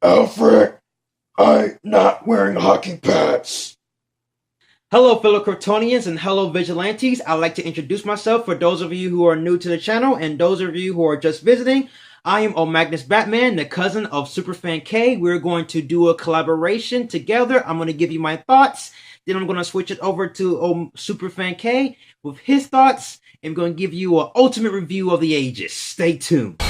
Alfred, I'm not wearing hockey pads. Hello fellow Kryptonians and hello Vigilantes. I'd like to introduce myself for those of you who are new to the channel and those of you who are just visiting. I am Magnus Batman, the cousin of Superfan K. We're going to do a collaboration together. I'm going to give you my thoughts. Then I'm going to switch it over to Superfan K with his thoughts. I'm going to give you an ultimate review of the ages. Stay tuned.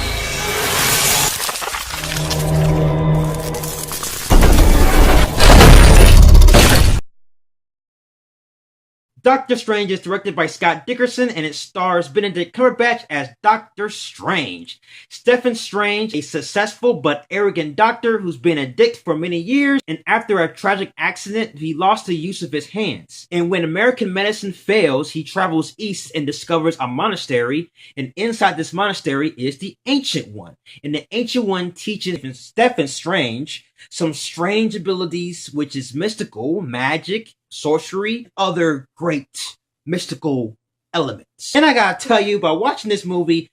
Doctor Strange is directed by Scott Dickerson and it stars Benedict Cumberbatch as Doctor Strange. Stephen Strange, a successful but arrogant doctor who's been a dick for many years, and after a tragic accident, he lost the use of his hands. And when American medicine fails, he travels east and discovers a monastery, and inside this monastery is the Ancient One. And the Ancient One teaches Stephen Strange some strange abilities, which is mystical, magic, sorcery, other great mystical elements. And I gotta tell you, by watching this movie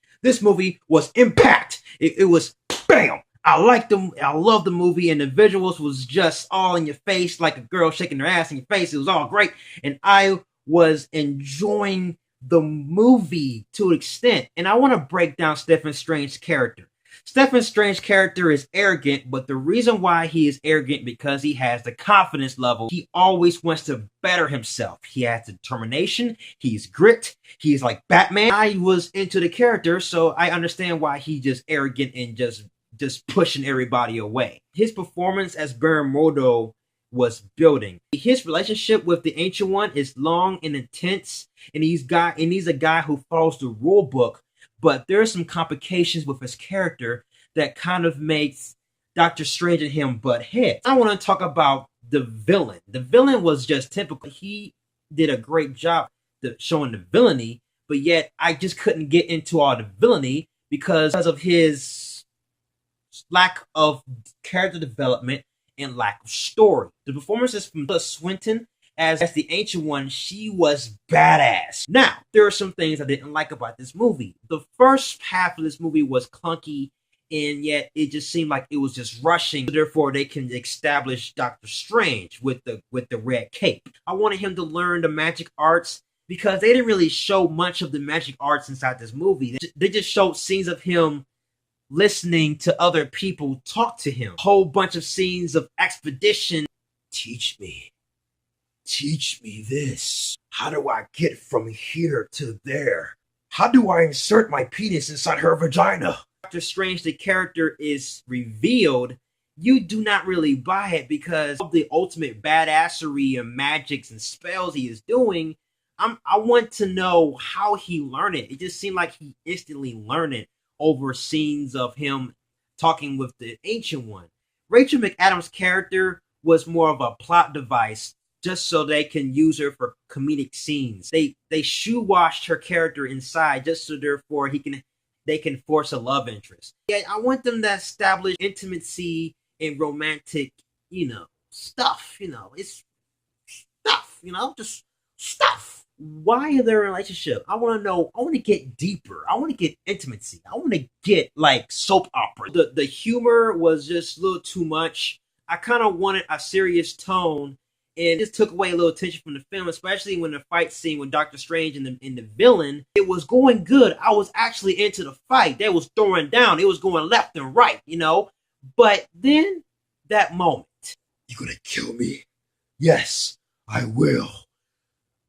was impact. It was bam. I liked them. I loved the movie, and the visuals was just all in your face, like a girl shaking her ass in your face. It was all great, and I was enjoying the movie to an extent. And I want to break down Stephen Strange's character. Stephen Strange's character is arrogant, but the reason why he is arrogant because he has the confidence level. He always wants to better himself. He has determination. He's grit. He's like Batman. I was into the character, so I understand why he's just arrogant and just pushing everybody away. His performance as Baron Mordo was building. His relationship with the Ancient One is long and intense, and he's a guy who follows the rule book. But there are some complications with his character that kind of makes Doctor Strange and him butt heads. I want to talk about the villain. The villain was just typical. He did a great job showing the villainy, but yet I just couldn't get into all the villainy because of his lack of character development and lack of story. The performances from Tilda Swinton as the Ancient One, she was badass. Now, there are some things I didn't like about this movie. The first half of this movie was clunky, and yet it just seemed like it was just rushing. Therefore, they can establish Doctor Strange with the red cape. I wanted him to learn the magic arts because they didn't really show much of the magic arts inside this movie. They just showed scenes of him listening to other people talk to him. A whole bunch of scenes of expedition. Teach me this. How do I get from here to there? How do I insert my penis inside her vagina? Doctor Strange, the character is revealed. You do not really buy it because of the ultimate badassery and magics and spells he is doing. I want to know how he learned it. It just seemed like he instantly learned it over scenes of him talking with the Ancient One. Rachel McAdams' character was more of a plot device just so they can use her for comedic scenes. They shoe washed her character inside just so therefore they can force a love interest. Yeah, I want them to establish intimacy and romantic, stuff. It's stuff, just stuff. Why are they in a relationship? I want to know. I want to get deeper. I want to get intimacy. I want to get like soap opera. The humor was just a little too much. I kind of wanted a serious tone. And this took away a little attention from the film, especially when the fight scene with Doctor Strange and the villain. It was going good. I was actually into the fight. They was throwing down. It was going left and right, But then, that moment. You gonna kill me? Yes, I will.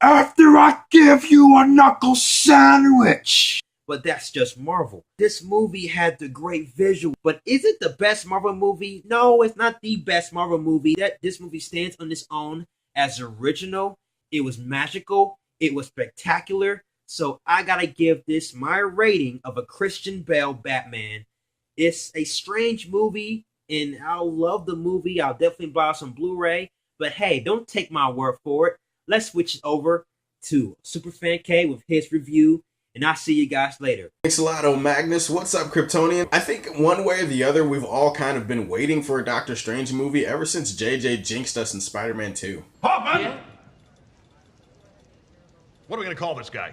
After I give you a knuckle sandwich. But that's just Marvel. This movie had the great visual, but is it the best Marvel movie? No, it's not the best Marvel movie. This movie stands on its own as original. It was magical. It was spectacular. So I gotta give this my rating of a Christian Bale Batman. It's a strange movie, and I'll love the movie. I'll definitely buy some Blu-ray. But hey, don't take my word for it. Let's switch over to Superfan K with his review. And I'll see you guys later. Thanks a lot, Magnus. What's up, Kryptonian? I think one way or the other, we've all kind of been waiting for a Doctor Strange movie ever since JJ jinxed us in Spider-Man 2. Hoffman! Yeah? What are we going to call this guy?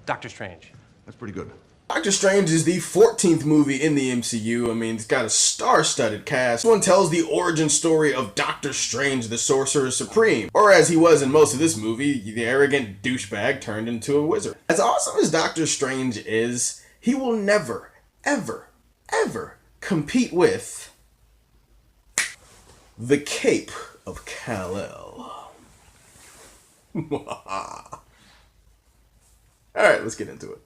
Doctor Strange. That's pretty good. Doctor Strange is the 14th movie in the MCU. I mean, it's got a star-studded cast. This one tells the origin story of Doctor Strange, the Sorcerer Supreme, or as he was in most of this movie, the arrogant douchebag turned into a wizard. As awesome as Doctor Strange is, he will never, ever, ever compete with the Cape of Kal-El. Alright, let's get into it.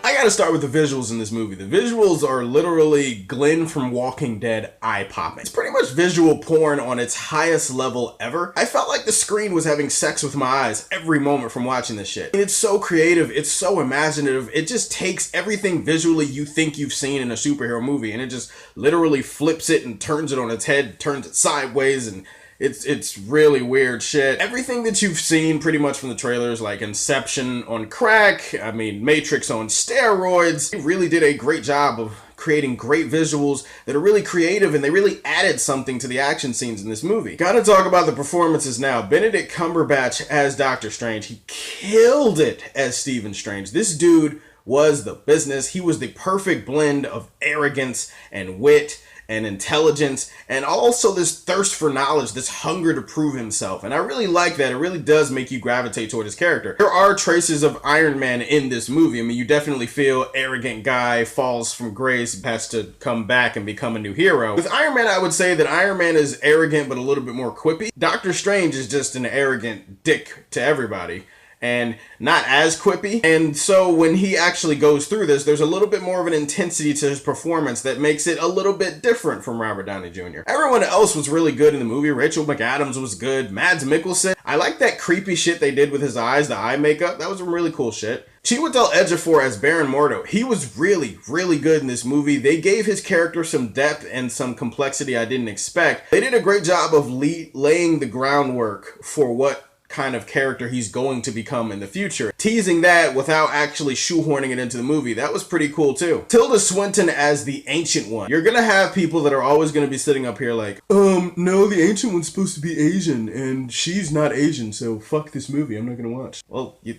I gotta start with the visuals in this movie. The visuals are literally Glenn from Walking Dead eye-popping. It's pretty much visual porn on its highest level ever. I felt like the screen was having sex with my eyes every moment from watching this shit. It's so creative, it's so imaginative, it just takes everything visually you think you've seen in a superhero movie and it just literally flips it and turns it on its head, turns it sideways, and it's really weird shit. Everything that you've seen pretty much from the trailers, like Inception on crack, I mean Matrix on steroids, they really did a great job of creating great visuals that are really creative, and they really added something to the action scenes in this movie. Gotta talk about the performances now. Benedict Cumberbatch as Doctor Strange, he killed it as Stephen Strange. This dude was the business. He was the perfect blend of arrogance and wit and intelligence, and also this thirst for knowledge, this hunger to prove himself. And I really like that. It really does make you gravitate toward his character. There are traces of Iron Man in this movie. I mean, you definitely feel arrogant guy falls from grace, has to come back and become a new hero. With Iron Man, I would say that Iron Man is arrogant, but a little bit more quippy. Doctor Strange is just an arrogant dick to everybody, and not as quippy. And so when he actually goes through this, there's a little bit more of an intensity to his performance that makes it a little bit different from Robert Downey Jr. Everyone else was really good in the movie. Rachel McAdams was good. Mads Mikkelsen. I like that creepy shit they did with his eyes, the eye makeup. That was some really cool shit. Chiwetel Ejiofor as Baron Mordo. He was really, really good in this movie. They gave his character some depth and some complexity I didn't expect. They did a great job of laying the groundwork for what kind of character he's going to become in the future. Teasing that without actually shoehorning it into the movie. That was pretty cool too. Tilda Swinton as the Ancient One. You're gonna have people that are always gonna be sitting up here like, no, the Ancient One's supposed to be Asian and she's not Asian, so fuck this movie, I'm not gonna watch. Well, you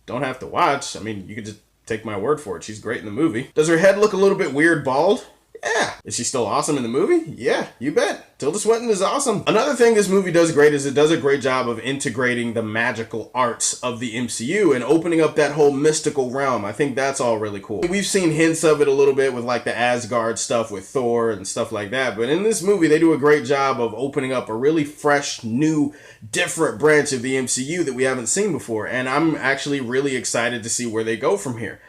don't have to watch. I mean, you could just take my word for it. She's great in the movie. Does her head look a little bit weird bald? Yeah. Is she still awesome in the movie? Yeah, you bet. Tilda Swinton is awesome. Another thing this movie does great is it does a great job of integrating the magical arts of the MCU and opening up that whole mystical realm. I think that's all really cool. We've seen hints of it a little bit with like the Asgard stuff with Thor and stuff like that, but in this movie they do a great job of opening up a really fresh, new, different branch of the MCU that we haven't seen before, and I'm actually really excited to see where they go from here.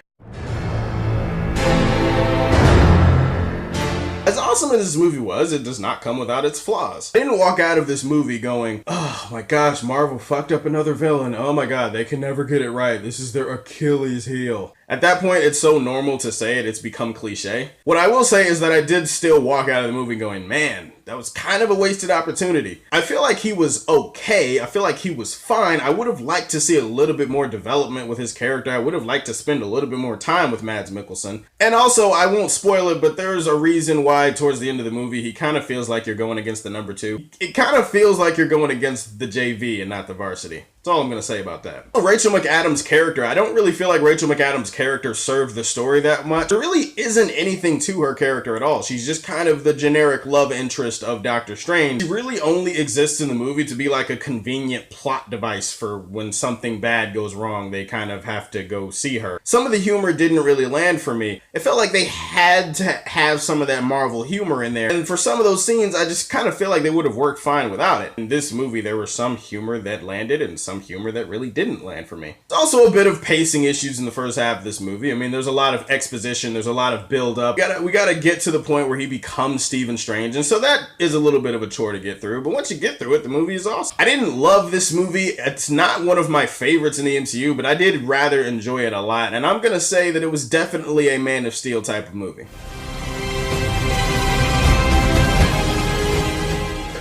As awesome as this movie was, it does not come without its flaws. I didn't walk out of this movie going, oh my gosh, Marvel fucked up another villain. Oh my god, they can never get it right. This is their Achilles heel. At that point, it's so normal to say it, it's become cliche. What I will say is that I did still walk out of the movie going, man, that was kind of a wasted opportunity. I feel like he was okay. I feel like he was fine. I would have liked to see a little bit more development with his character. I would have liked to spend a little bit more time with Mads Mikkelsen. And also, I won't spoil it, but there's a reason why towards the end of the movie, he kind of feels like you're going against the number 2. It kind of feels like you're going against the JV and not the varsity. That's all I'm going to say about that. Rachel McAdams' character, I don't really feel like Rachel McAdams' character served the story that much. There really isn't anything to her character at all. She's just kind of the generic love interest of Doctor Strange. She really only exists in the movie to be like a convenient plot device for when something bad goes wrong, they kind of have to go see her. Some of the humor didn't really land for me. It felt like they had to have some of that Marvel humor in there. And for some of those scenes, I just kind of feel like they would have worked fine without it. In this movie, there was some humor that landed and some humor that really didn't land for me. There's also a bit of pacing issues in the first half of this movie. I mean, there's a lot of exposition, there's a lot of build up. We gotta get to the point where he becomes Stephen Strange, and so that is a little bit of a chore to get through, but once you get through it, the movie is awesome. I didn't love this movie. It's not one of my favorites in the MCU, but I did rather enjoy it a lot, and I'm gonna say that it was definitely a Man of Steel type of movie.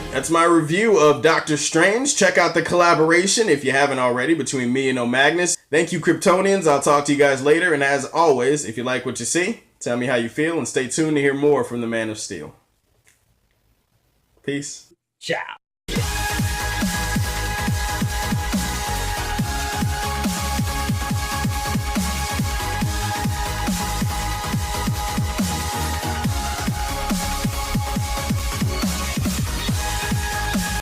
That's my review of Doctor Strange. Check out the collaboration if you haven't already between me and O'Magnus. Thank you, Kryptonians. I'll talk to you guys later. And as always, if you like what you see, tell me how you feel and stay tuned to hear more from the Man of Steel. Peace. Ciao.